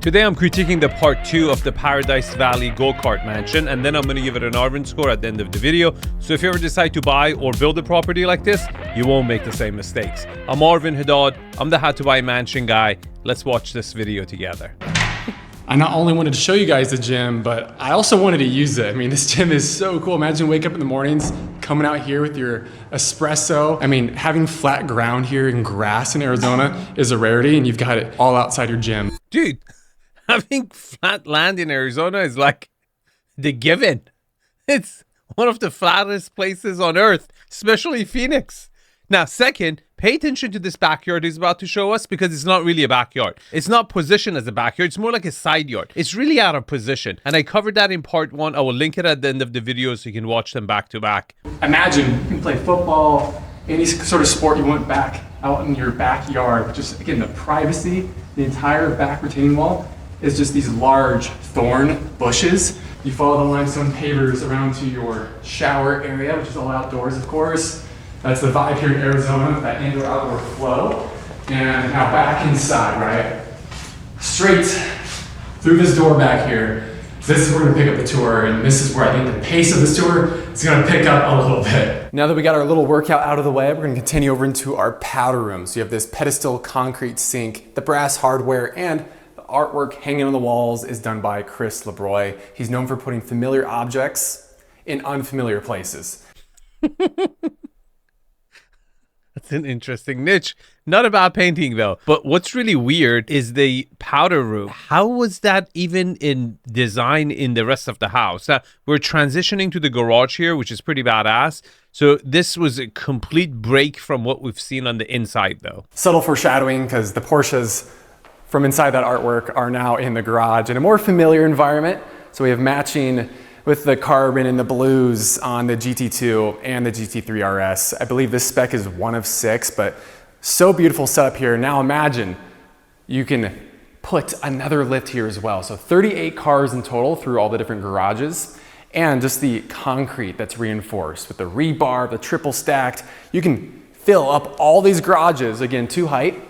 Today I'm critiquing the part 2 of the ParadiseValley go-kart mansion, and then I'm going to give it an Arvin score at the end of the video. So if you ever decide to buy or build a property like this, you won't make the same mistakes. I'm Arvin Haddad, I'm the How to Buy Mansion guy. Let's watch this video together. I not only wanted to show you guys the gym, but I also wanted to use it. I mean, this gym is so cool. Imagine wake up in the mornings, coming out here with your espresso. I mean, having flat ground here and grass in Arizona is a rarity, and you've got it all outside your gym. Dude, having flat land in Arizona is like the given. It's one of the flattest places on earth, especially Phoenix. Now, second, pay attention to this backyard he's about to show us because it's not really a backyard. It's not positioned as a backyard. It's more like a side yard. It's really out of position. And I covered that in part 1. I will link it at the end of the video so you can watch them back to back. Imagine you can play football, any sort of sport you want back out in your backyard. Just again, the privacy, the entire back retaining wall is just these large thorn bushes. You follow the limestone pavers around to your shower area, which is all outdoors, of course. That's the vibe here in Arizona, that indoor-outdoor flow. And now back inside, right? Straight through this door back here. This is where we're gonna pick up the tour, and this is where I think the pace of this tour is gonna pick up a little bit. Now that we got our little workout out of the way, we're gonna continue over into our powder room. So you have this pedestal concrete sink, the brass hardware, and the artwork hanging on the walls is done by Chris LeBroy. He's known for putting familiar objects in unfamiliar places. That's an interesting niche. Not a bad painting though. But what's really weird is the powder room. How was that even in design in the rest of the house? Now, we're transitioning to the garage here, which is pretty badass. So this was a complete break from what we've seen on the inside though. Subtle foreshadowing because the Porsches from inside that artwork are now in the garage in a more familiar environment. So we have matching with the carbon and the blues on the GT2 and the GT3 RS. I believe this spec is 1 of 6, but so beautiful setup here. Now imagine you can put another lift here as well. So 38 cars in total through all the different garages, and just the concrete that's reinforced with the rebar, the triple stacked. You can fill up all these garages, again, to height,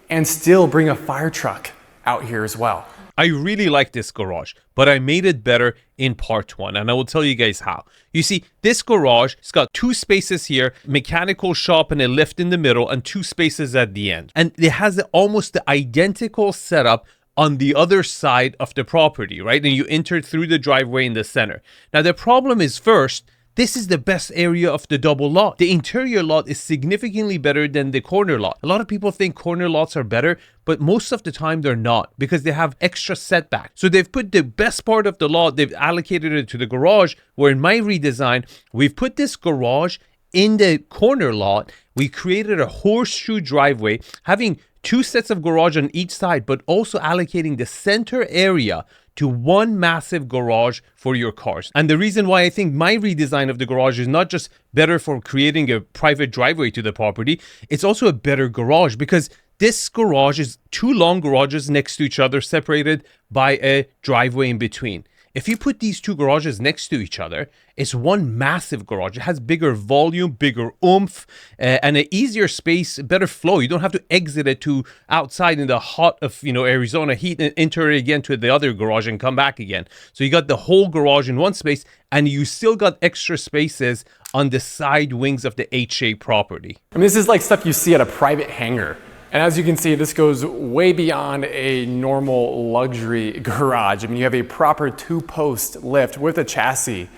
and still bring a fire truck out here as well. I really like this garage, but I made it better in part 1, and I will tell you guys how. You see, this garage, it's got 2 spaces here, mechanical shop and a lift in the middle, and 2 spaces at the end. And it has almost the identical setup on the other side of the property, right? And you enter through the driveway in the center. Now, the problem is first, this is the best area of the double lot. The interior lot is significantly better than the corner lot. A lot of people think corner lots are better, but most of the time they're not because they have extra setback. So they've put the best part of the lot, they've allocated it to the garage, where in my redesign, we've put this garage in the corner lot. We created a horseshoe driveway, having 2 sets of garage on each side, but also allocating the center area to one massive garage for your cars. And the reason why I think my redesign of the garage is not just better for creating a private driveway to the property, it's also a better garage because this garage is 2 long garages next to each other, separated by a driveway in between. If you put these 2 garages next to each other, it's one massive garage. It has bigger volume, bigger oomph, and an easier space, better flow. You don't have to exit it to outside in the hot of Arizona heat and enter it again to the other garage and come back again. So you got the whole garage in one space, and you still got extra spaces on the side wings of the H-shaped property. I mean, this is like stuff you see at a private hangar. And as you can see, this goes way beyond a normal luxury garage. I mean, you have a proper 2-post lift with a chassis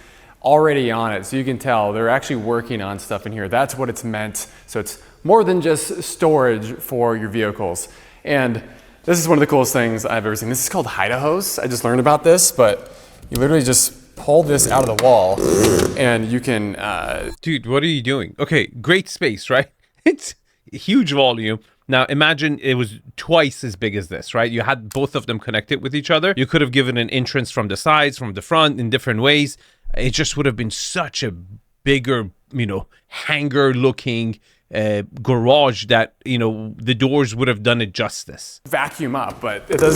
already on it. So you can tell they're actually working on stuff in here. That's what it's meant. So it's more than just storage for your vehicles. And this is one of the coolest things I've ever seen. This is called Hide-A-Hose. I just learned about this, but you literally just pull this out of the wall and you can... Dude, what are you doing? Okay, great space, right? It's huge volume. Now imagine it was twice as big as this, right? You had both of them connected with each other. You could have given an entrance from the sides, from the front in different ways. It just would have been such a bigger, hangar looking garage that, the doors would have done it justice. Vacuum up, but it does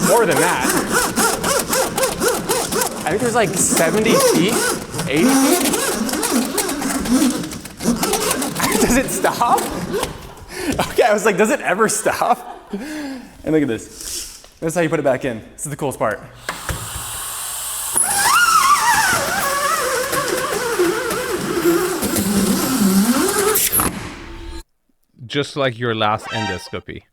more than that. I think there's like 70 feet, 80 feet. Does it stop? Okay, I was like, does it ever stop? And look at this. This is how you put it back in. This is the coolest part. Just like your last endoscopy.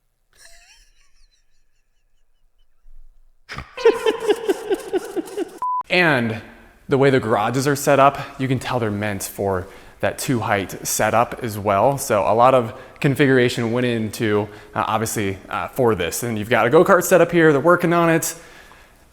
And the way the garages are set up, you can tell they're meant for that 2-height setup as well. So a lot of configuration went into, obviously, for this. And you've got a go-kart set up here, they're working on it.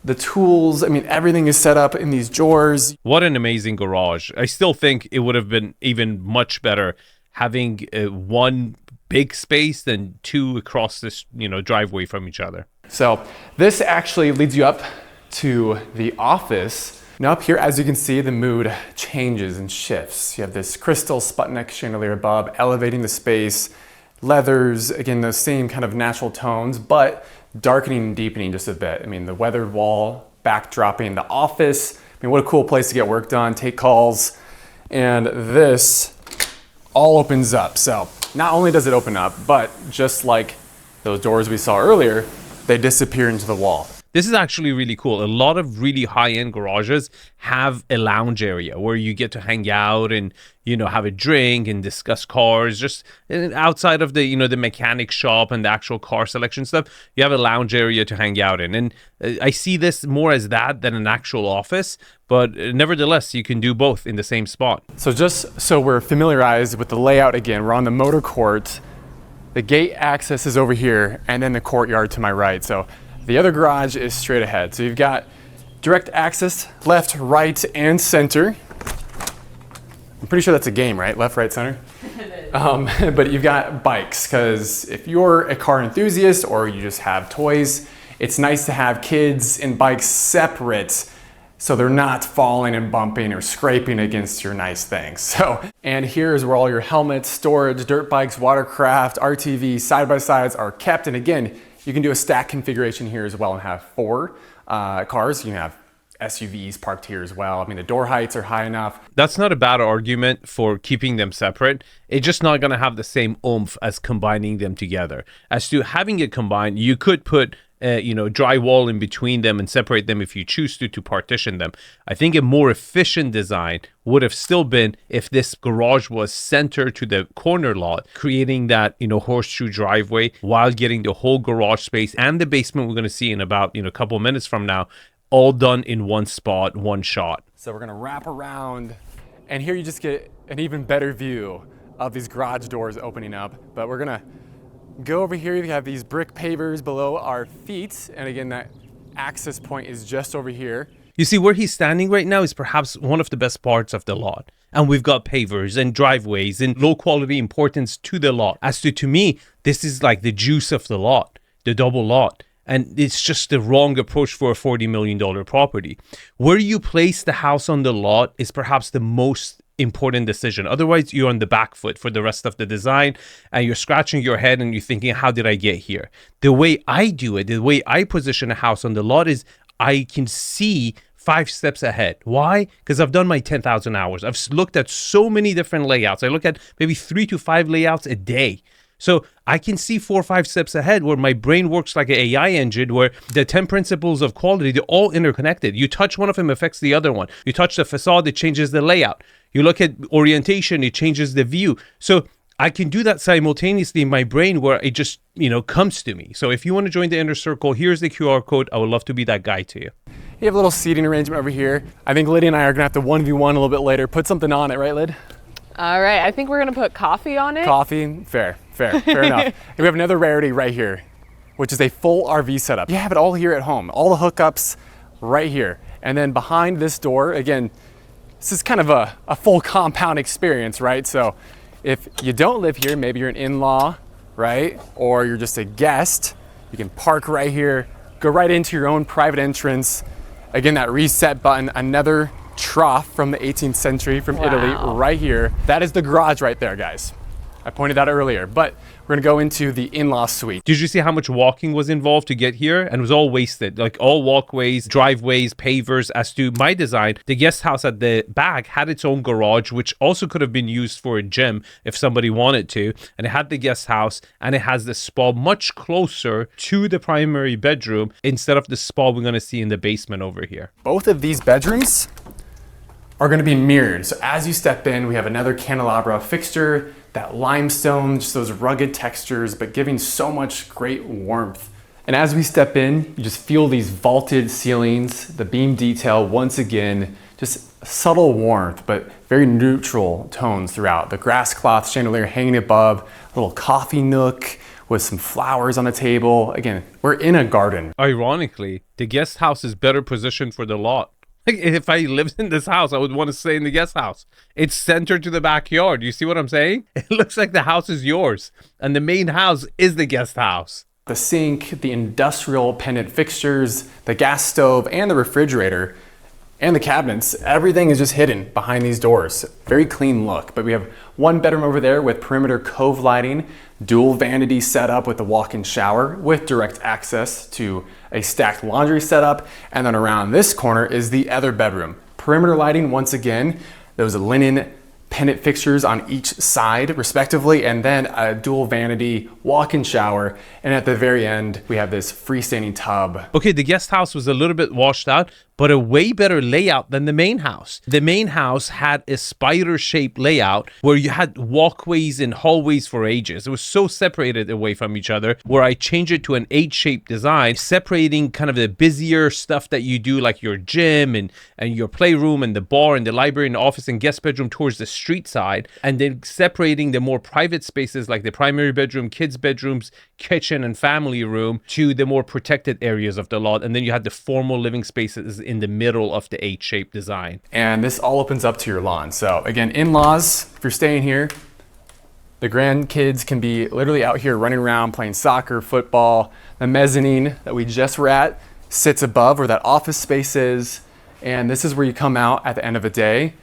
The tools, I mean, everything is set up in these drawers. What an amazing garage. I still think it would have been even much better having one big space than two across this, driveway from each other. So this actually leads you up to the office. Now up here, as you can see, the mood changes and shifts. You have this crystal Sputnik chandelier above, elevating the space. Leathers, again, those same kind of natural tones, but darkening and deepening just a bit. I mean, the weathered wall, backdropping the office. I mean, what a cool place to get work done, take calls. And this all opens up. So not only does it open up, but just like those doors we saw earlier, they disappear into the wall. This is actually really cool. A lot of really high-end garages have a lounge area where you get to hang out and, have a drink and discuss cars. Just outside of the, the mechanic shop and the actual car selection stuff, you have a lounge area to hang out in. And I see this more as that than an actual office, but nevertheless, you can do both in the same spot. So just so we're familiarized with the layout again, we're on the motor court. The gate access is over here, and then the courtyard to my right. So the other garage is straight ahead. So you've got direct access, left, right, and center. I'm pretty sure that's a game, right? Left, right, center? But you've got bikes, because if you're a car enthusiast or you just have toys, it's nice to have kids and bikes separate so they're not falling and bumping or scraping against your nice things. So, and here's where all your helmets, storage, dirt bikes, watercraft, RTV, side-by-sides are kept. And again, you can do a stack configuration here as well and have 4 cars. You can have SUVs parked here as well. I mean, the door heights are high enough. That's not a bad argument for keeping them separate. It's just not going to have the same oomph as combining them together. As to having it combined, you could put drywall in between them and separate them if you choose to partition them. I think a more efficient design would have still been if this garage was centered to the corner lot, creating that, horseshoe driveway while getting the whole garage space and the basement we're going to see in about, a couple minutes from now, all done in one spot, one shot. So we're going to wrap around, and here you just get an even better view of these garage doors opening up. But we're going to go over here. You have these brick pavers below our feet. And again, that access point is just over here. You see, where he's standing right now is perhaps one of the best parts of the lot. And we've got pavers and driveways and low quality importance to the lot. As to me, this is like the juice of the lot, the double lot. And it's just the wrong approach for a $40 million property. Where you place the house on the lot is perhaps the most important decision. Otherwise, you're on the back foot for the rest of the design and you're scratching your head and you're thinking, how did I get here? The way I do it, the way I position a house on the lot is I can see 5 steps ahead. Why? Because I've done my 10,000 hours. I've looked at so many different layouts. I look at maybe 3 to 5 layouts a day. So I can see 4 or 5 steps ahead where my brain works like an AI engine where the 10 principles of quality, they're all interconnected. You touch one of them, affects the other one. You touch the facade, it changes the layout. You look at orientation, it changes the view. So I can do that simultaneously in my brain where it just, comes to me. So if you want to join the inner circle, here's the QR code. I would love to be that guy to you. You have a little seating arrangement over here. I think Lydia and I are going to have to 1v1 a little bit later. Put something on it, right, Lyd? All right, I think we're gonna put coffee on it. Coffee, fair enough. And we have another rarity right here, which is a full RV setup. You have it all here at home, all the hookups right here. And then behind this door, again, this is kind of a full compound experience, right? So if you don't live here, maybe you're an in-law, right? Or you're just a guest, you can park right here, go right into your own private entrance. Again, that reset button, another trough from the 18th century from Italy right here. That is the garage right there, guys. I pointed that out earlier, but we're gonna go into the in-law suite. Did you see how much walking was involved to get here? And it was all wasted, like all walkways, driveways, pavers. As to my design, the guest house at the back had its own garage, which also could have been used for a gym if somebody wanted to. And it had the guest house, and it has the spa much closer to the primary bedroom instead of the spa we're gonna see in the basement over here. Both of these bedrooms are gonna be mirrored. So as you step in, we have another candelabra fixture, that limestone, just those rugged textures, but giving so much great warmth. And as we step in, you just feel these vaulted ceilings, the beam detail, once again, just subtle warmth, but very neutral tones throughout. The grass cloth chandelier hanging above, a little coffee nook with some flowers on the table. Again, we're in a garden. Ironically, the guest house is better positioned for the lot. Like, if I lived in this house, I would want to stay in the guest house. It's centered to the backyard. You see what I'm saying? It looks like the house is yours, and the main house is the guest house. The sink, the industrial pendant fixtures, the gas stove, and the refrigerator, and the cabinets, everything is just hidden behind these doors. Very clean look, but we have one bedroom over there with perimeter cove lighting, dual vanity setup with a walk-in shower with direct access to a stacked laundry setup. And then around this corner is the other bedroom. Perimeter lighting, once again, those linen pendant fixtures on each side respectively, and then a dual vanity walk-in shower. And at the very end, we have this freestanding tub. Okay, the guest house was a little bit washed out, but a way better layout than the main house. The main house had a spider-shaped layout where you had walkways and hallways for ages. It was so separated away from each other, where I changed it to an H-shaped design, separating kind of the busier stuff that you do, like your gym and your playroom and the bar and the library and the office and guest bedroom towards the street side, and then separating the more private spaces like the primary bedroom, kids' bedrooms, kitchen and family room to the more protected areas of the lot. And then you had the formal living spaces in the middle of the H-shaped design. And this all opens up to your lawn. So again, in-laws, if you're staying here, the grandkids can be literally out here running around playing soccer, football. The mezzanine that we just were at sits above where that office space is. And this is where you come out at the end of the day,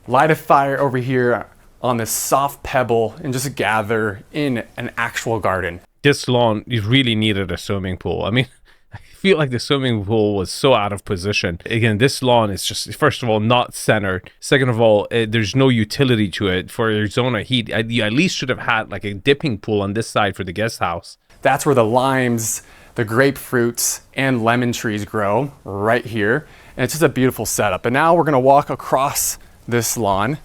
light a fire over here on this soft pebble, and just gather in an actual garden. This lawn, you really needed a swimming pool. I mean, I feel like the swimming pool was so out of position. Again, this lawn is just, first of all, not centered. Second of all, there's no utility to it. For Arizona heat, you at least should have had like a dipping pool on this side for the guest house. That's where the limes, the grapefruits, and lemon trees grow, right here. And it's just a beautiful setup. And now we're gonna walk across this lawn,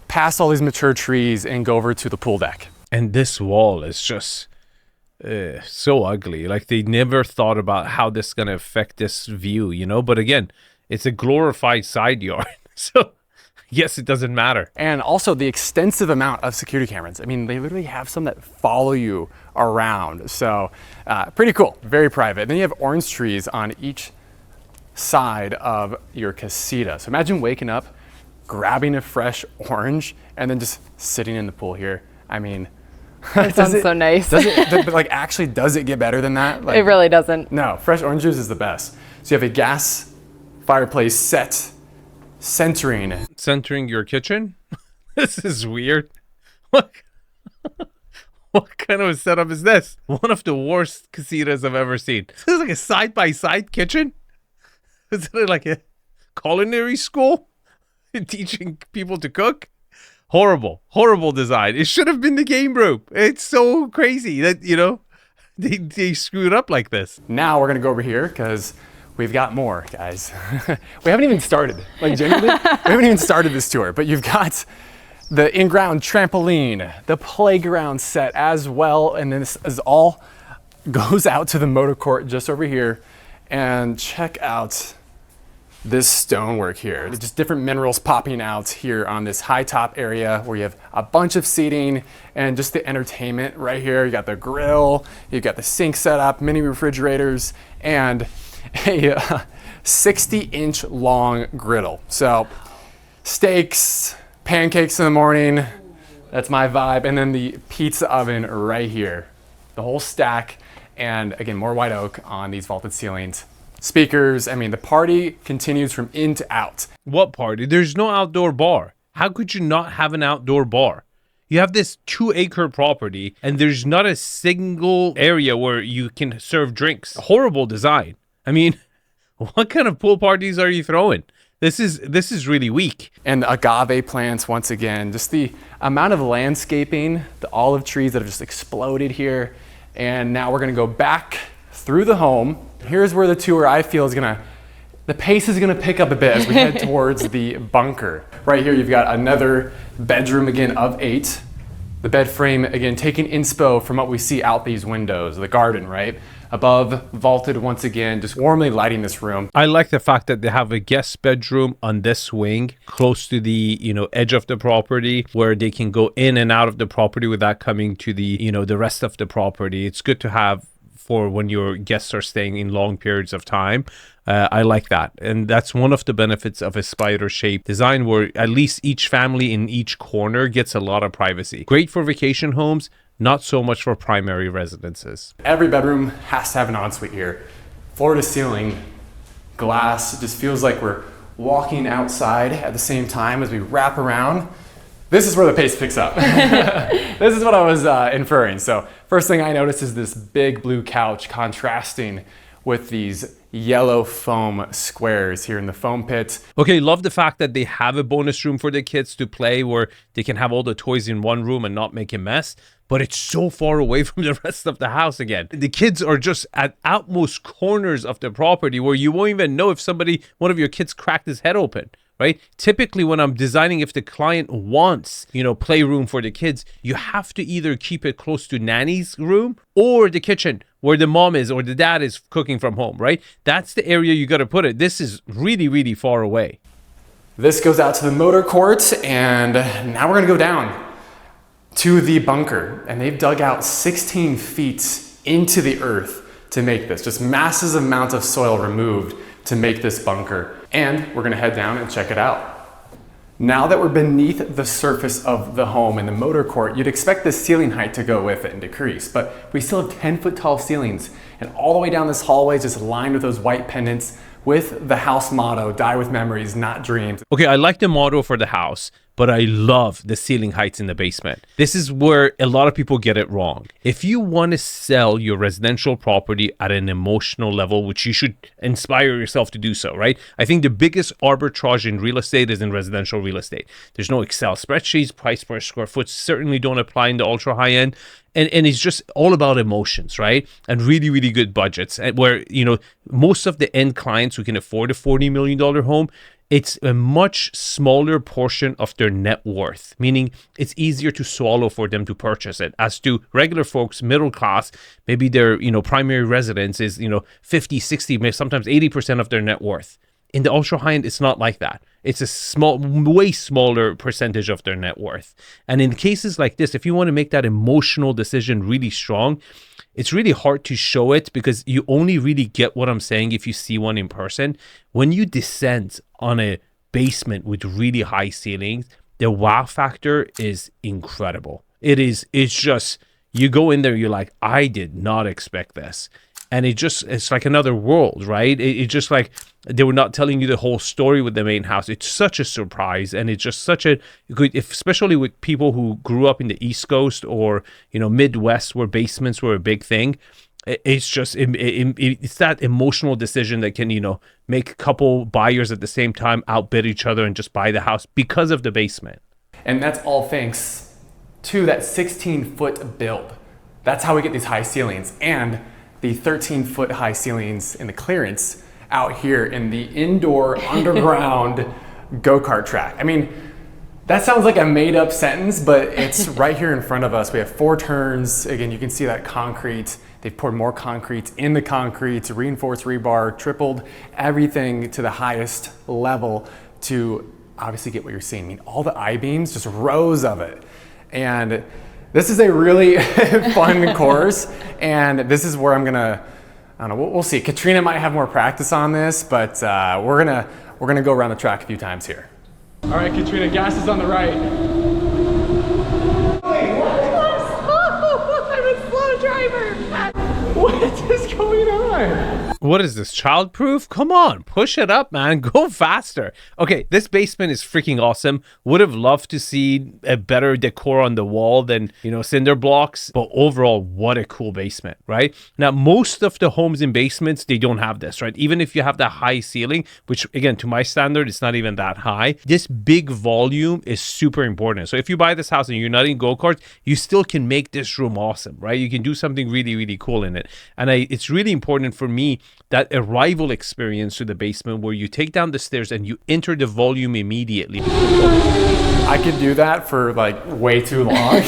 past all these mature trees, and go over to the pool deck. And this wall is just so ugly. Like, they never thought about how this is going to affect this view, you know? But again, it's a glorified side yard. So yes, it doesn't matter. And also the extensive amount of security cameras. I mean, they literally have some that follow you around. So pretty cool, very private. Then you have orange trees on each side of your casita. So imagine waking up, grabbing a fresh orange, and then just sitting in the pool here. I mean, it sounds so nice. But like, actually, does it get better than that? Like, it really doesn't. No, fresh orange juice is the best. So you have a gas fireplace set, centering your kitchen. This is weird. What kind of a setup is this? One of the worst casitas I've ever seen. This is like a side-by-side kitchen. Is it like a culinary school teaching people to cook? Horrible design. It should have been the game room. It's so crazy that, you know, they screwed up like this. Now we're gonna go over here because we've got more, guys. We haven't even started. Like, genuinely, we haven't even started this tour, but you've got the in-ground trampoline, the playground set as well, and this is all goes out to the motor court just over here. And check out this stonework here. There's just different minerals popping out here on this high top area where you have a bunch of seating and just the entertainment right here. You got the grill, you've got the sink set up, mini refrigerators, and a 60-inch long griddle. So steaks, pancakes in the morning, that's my vibe. And then the pizza oven right here, the whole stack. And again, more white oak on these vaulted ceilings. Speakers, I mean, the party continues from in to out. What party? There's no outdoor bar. How could you not have an outdoor bar? You have this 2-acre property and there's not a single area where you can serve drinks. Horrible design. I mean, what kind of pool parties are you throwing? This is really weak. And agave plants, once again, just the amount of landscaping, the olive trees that have just exploded here. And now we're gonna go back through the home. Here's where the tour, I feel, the pace is gonna pick up a bit as we head towards the bunker. Right here, you've got another bedroom again of 8. The bed frame, again, taking inspo from what we see out these windows, the garden, right? Above, vaulted once again, just warmly lighting this room. I like the fact that they have a guest bedroom on this wing, close to the, edge of the property, where they can go in and out of the property without coming to the, the rest of the property. It's good to have for when your guests are staying in long periods of time. I like that. And that's one of the benefits of a spider-shaped design, where at least each family in each corner gets a lot of privacy. Great for vacation homes, not so much for primary residences. Every bedroom has to have an ensuite here. Floor to ceiling, glass. It just feels like we're walking outside at the same time as we wrap around. This is where the pace picks up. This is what I was inferring. So first thing I noticed is this big blue couch contrasting with these yellow foam squares here in the foam pit. Okay, love the fact that they have a bonus room for the kids to play where they can have all the toys in one room and not make a mess, but it's so far away from the rest of the house again. The kids are just at outmost corners of the property where you won't even know if one of your kids cracked his head open. Right? Typically, when I'm designing, if the client wants, playroom for the kids, you have to either keep it close to nanny's room or the kitchen where the mom is or the dad is cooking from home, right? That's the area you got to put it. This is really, really far away. This goes out to the motor court, and now we're gonna go down to the bunker, and they've dug out 16 feet into the earth to make this. Just massive amounts of soil removed to make this bunker. And we're gonna head down and check it out. Now that we're beneath the surface of the home in the motor court, you'd expect the ceiling height to go with it and decrease, but we still have 10-foot tall ceilings, and all the way down this hallway is just lined with those white pendants with the house motto, die with memories, not dreams. Okay, I like the motto for the house, but I love the ceiling heights in the basement. This is where a lot of people get it wrong. If you want to sell your residential property at an emotional level, which you should inspire yourself to do so, right? I think the biggest arbitrage in real estate is in residential real estate. There's no Excel spreadsheets, price per square foot certainly don't apply in the ultra high end. And it's just all about emotions, right? And really, really good budgets. And where, most of the end clients who can afford a $40 million home, it's a much smaller portion of their net worth, meaning it's easier to swallow for them to purchase it. As to regular folks, middle class, maybe their, primary residence is, 50, 60, maybe sometimes 80% of their net worth. In the ultra high end, it's not like that. It's a way smaller percentage of their net worth. And in cases like this, if you want to make that emotional decision really strong, it's really hard to show it because you only really get what I'm saying if you see one in person. When you descend on a basement with really high ceilings, the wow factor is incredible. It's just, you go in there, you're like, I did not expect this. And it's like another world, right? It's just like they were not telling you the whole story with the main house. It's such a surprise, and it's just such a good, especially with people who grew up in the East Coast or Midwest, where basements were a big thing. It's just it's that emotional decision that can make a couple buyers at the same time outbid each other and just buy the house because of the basement. And that's all thanks to that 16-foot build. That's how we get these high ceilings, and the 13-foot high ceilings in the clearance out here in the indoor underground go-kart track. I mean, that sounds like a made-up sentence, but it's right here in front of us. We have 4 turns. Again, you can see that concrete. They've poured more concrete in the concrete, reinforced rebar, tripled everything to the highest level to obviously get what you're seeing. I mean, all the I-beams, just rows of it. And this is a really fun course, and this is where I'm gonna, I don't know, we'll see. Katrina might have more practice on this, but we're gonna go around the track a few times here. All right, Katrina, gas is on the right. Wait, what? I'm a slow driver. What is going on? What is this, childproof? Come on, push it up, man. Go faster. Okay, this basement is freaking awesome. Would have loved to see a better decor on the wall than, cinder blocks. But overall, what a cool basement, right? Now, most of the homes in basements, they don't have this, right? Even if you have the high ceiling, which again, to my standard, it's not even that high. This big volume is super important. So if you buy this house and you're not in go-karts, you still can make this room awesome, right? You can do something really, really cool in it. And it's really important for me that arrival experience to the basement where you take down the stairs and you enter the volume immediately. I could do that for like way too long.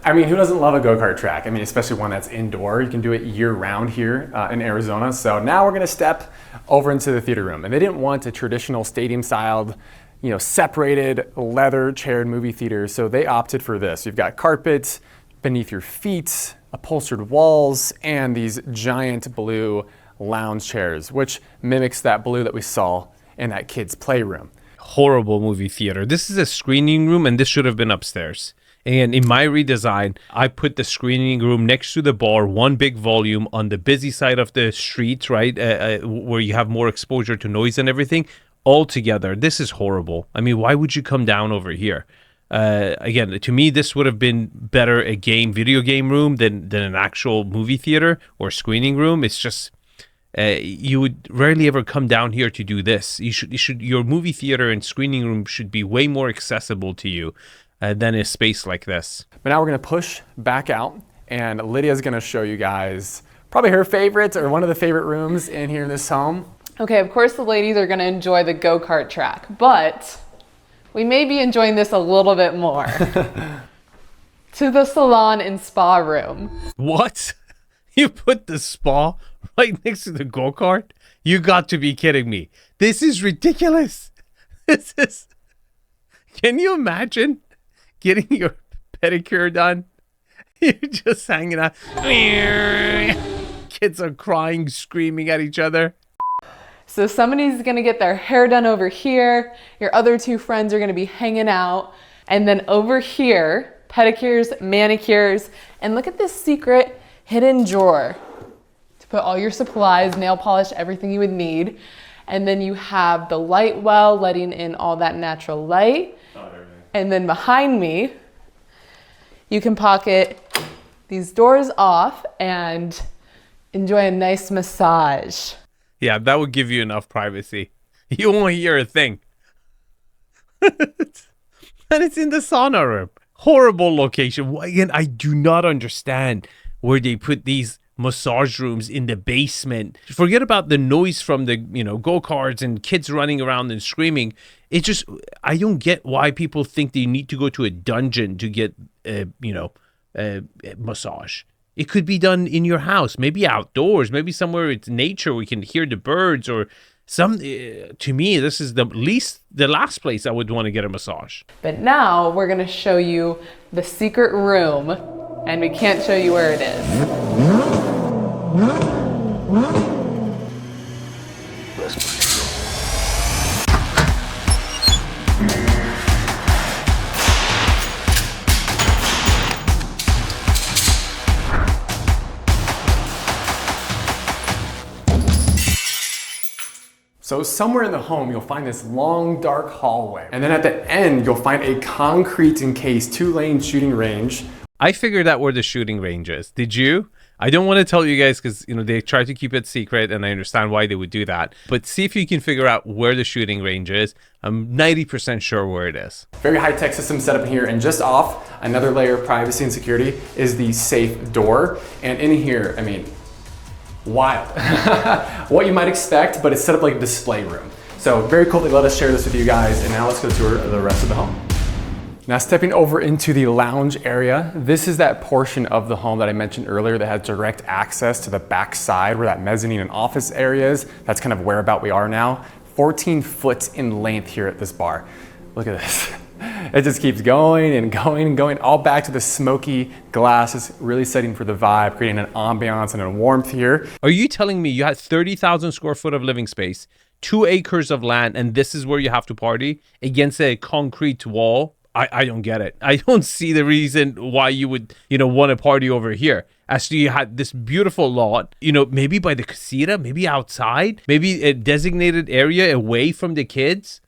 I mean, who doesn't love a go-kart track? I mean, especially one that's indoor. You can do it year-round here in Arizona. So now we're going to step over into the theater room. And they didn't want a traditional stadium-styled, separated leather-chaired movie theater. So they opted for this. You've got carpets beneath your feet, upholstered walls, and these giant blue lounge chairs, which mimics that blue that we saw in that kid's playroom. Horrible movie theater. This is a screening room, and this should have been upstairs. And in my redesign, I put the screening room next to the bar, one big volume on the busy side of the street, right, where you have more exposure to noise and everything. All together, this is horrible. I mean, why would you come down over here? Again, to me, this would have been better a video game room than an actual movie theater or screening room. It's just, you would rarely ever come down here to do this. Your movie theater and screening room should be way more accessible to you than a space like this. But now we're going to push back out, and Lydia's going to show you guys probably her favorite or one of the favorite rooms in here in this home. Okay, of course the ladies are going to enjoy the go-kart track, but we may be enjoying this a little bit more. To the salon and spa room. What? You put the spa right next to the go-kart? You got to be kidding me. This is ridiculous. Can you imagine getting your pedicure done? You're just hanging out. Kids are crying, screaming at each other. So somebody's gonna get their hair done over here. Your other two friends are gonna be hanging out. And then over here, pedicures, manicures, and look at this secret hidden drawer to put all your supplies, nail polish, everything you would need. And then you have the light well, letting in all that natural light. And then behind me, you can pocket these doors off and enjoy a nice massage. Yeah, that would give you enough privacy. You won't hear a thing. And it's in the sauna room. Horrible location. Again, I do not understand where they put these massage rooms in the basement. Forget about the noise from the, go-karts and kids running around and screaming. It just, I don't get why people think they need to go to a dungeon to get, a massage. It could be done in your house, maybe outdoors, maybe somewhere it's nature where you can hear the birds or some. To me, this is the last place I would want to get a massage. But now we're gonna show you the secret room, and we can't show you where it is. So somewhere in the home, you'll find this long, dark hallway. And then at the end, you'll find a concrete encased 2-lane shooting range. I figured out where the shooting range is. Did you? I don't want to tell you guys because, they try to keep it secret and I understand why they would do that. But see if you can figure out where the shooting range is. I'm 90% sure where it is. Very high-tech system set up in here. And just off, another layer of privacy and security is the safe door. And in here, wild. What you might expect, but it's set up like a display room. So very cool. They let us share this with you guys. And now let's go tour the rest of the home. Now stepping over into the lounge area, this is that portion of the home that I mentioned earlier that has direct access to the back side where that mezzanine and office area is. That's kind of whereabout we are now. 14 foot in length here at this bar. Look at this. It just keeps going and going and going, all back to the smoky glass. It's really setting for the vibe, creating an ambiance and a warmth here. Are you telling me you had 30,000 square foot of living space, 2 acres of land, and this is where you have to party against a concrete wall? I don't get it. I don't see the reason why you would, want to party over here. as to you had this beautiful lot, you know, maybe by the casita, maybe outside, maybe a designated area away from the kids.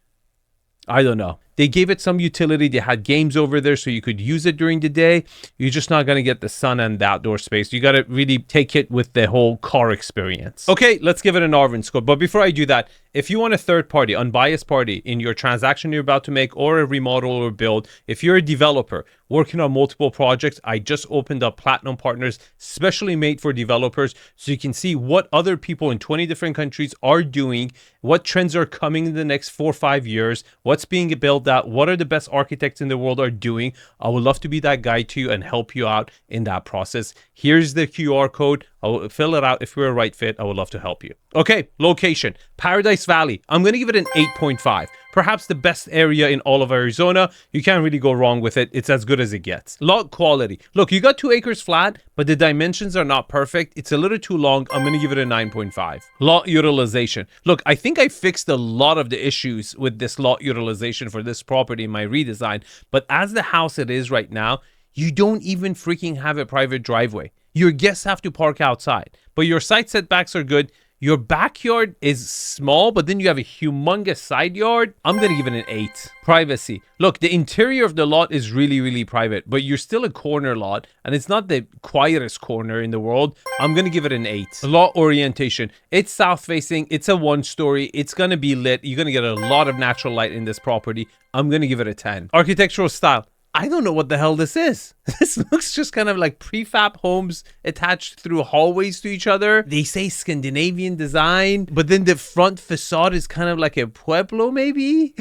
I don't know. They gave it some utility. They had games over there so you could use it during the day. You're just not going to get the sun and the outdoor space. You got to really take it with the whole car experience. Okay, let's give it an Arvin score. But before I do that, if you want a third party, unbiased party in your transaction you're about to make, or a remodel or build, if you're a developer working on multiple projects, I just opened up Platinum Partners, specially made for developers, so you can see what other people in 20 different countries are doing, what trends are coming in the next 4 or 5 years, what's being built out, what are the best architects in the world are doing. I would love to be that guy to you and help you out in that process. Here's the QR code. I will fill it out. If we're a right fit, I would love to help you. Okay, location, ParadiseValley. I'm going to give it an 8.5. Perhaps the best area in all of Arizona. You can't really go wrong with it. It's as good as it gets. Lot quality. Look, you got 2 acres flat, but the dimensions are not perfect. It's a little too long. I'm going to give it a 9.5. Lot utilization. Look, I think I fixed a lot of the issues with this lot utilization for this property in my redesign, but as the house it is right now, you don't even freaking have a private driveway. Your guests have to park outside, but your side setbacks are good. Your backyard is small, but then you have a humongous side yard. I'm going to give it an 8. Privacy. Look, the interior of the lot is really, really private, but you're still a corner lot, and it's not the quietest corner in the world. I'm going to give it an 8. Lot orientation. It's south-facing. It's a 1-story. It's going to be lit. You're going to get a lot of natural light in this property. I'm going to give it a 10. Architectural style. I don't know what the hell this is. This looks just kind of like prefab homes attached through hallways to each other. They say Scandinavian design, but then the front facade is kind of like a pueblo maybe?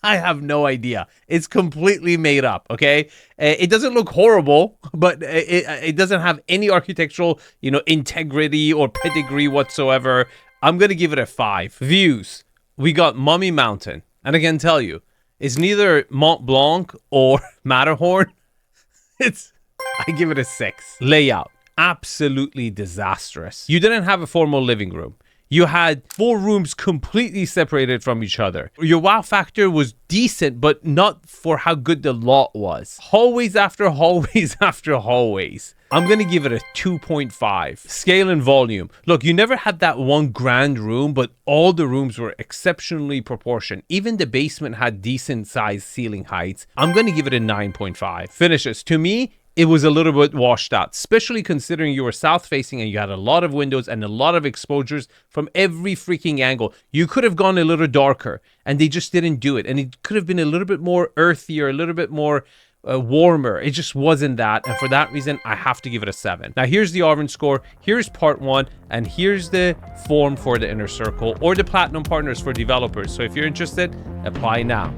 I have no idea. It's completely made up, okay? It doesn't look horrible, but it doesn't have any architectural, you know, integrity or pedigree whatsoever. I'm going to give it a 5. Views. We got Mummy Mountain. And I can tell you, it's neither Mont Blanc or Matterhorn. I give it a 6. Layout, absolutely disastrous. You didn't have a formal living room. You had 4 rooms completely separated from each other. Your wow factor was decent, but not for how good the lot was. Hallways after hallways after hallways. I'm going to give it a 2.5. Scale and volume. Look, you never had that one grand room, but all the rooms were exceptionally proportioned. Even the basement had decent sized ceiling heights. I'm going to give it a 9.5. Finishes. To me, it was a little bit washed out, especially considering you were south facing and you had a lot of windows and a lot of exposures from every freaking angle. You could have gone a little darker and they just didn't do it. And it could have been a little bit more earthier, a little bit more warmer. It just wasn't that, and for that reason I have to give it a 7. Now here's the Arvin score, here's part 1, and here's the form for the inner circle or the Platinum Partners for developers. So if you're interested, apply now.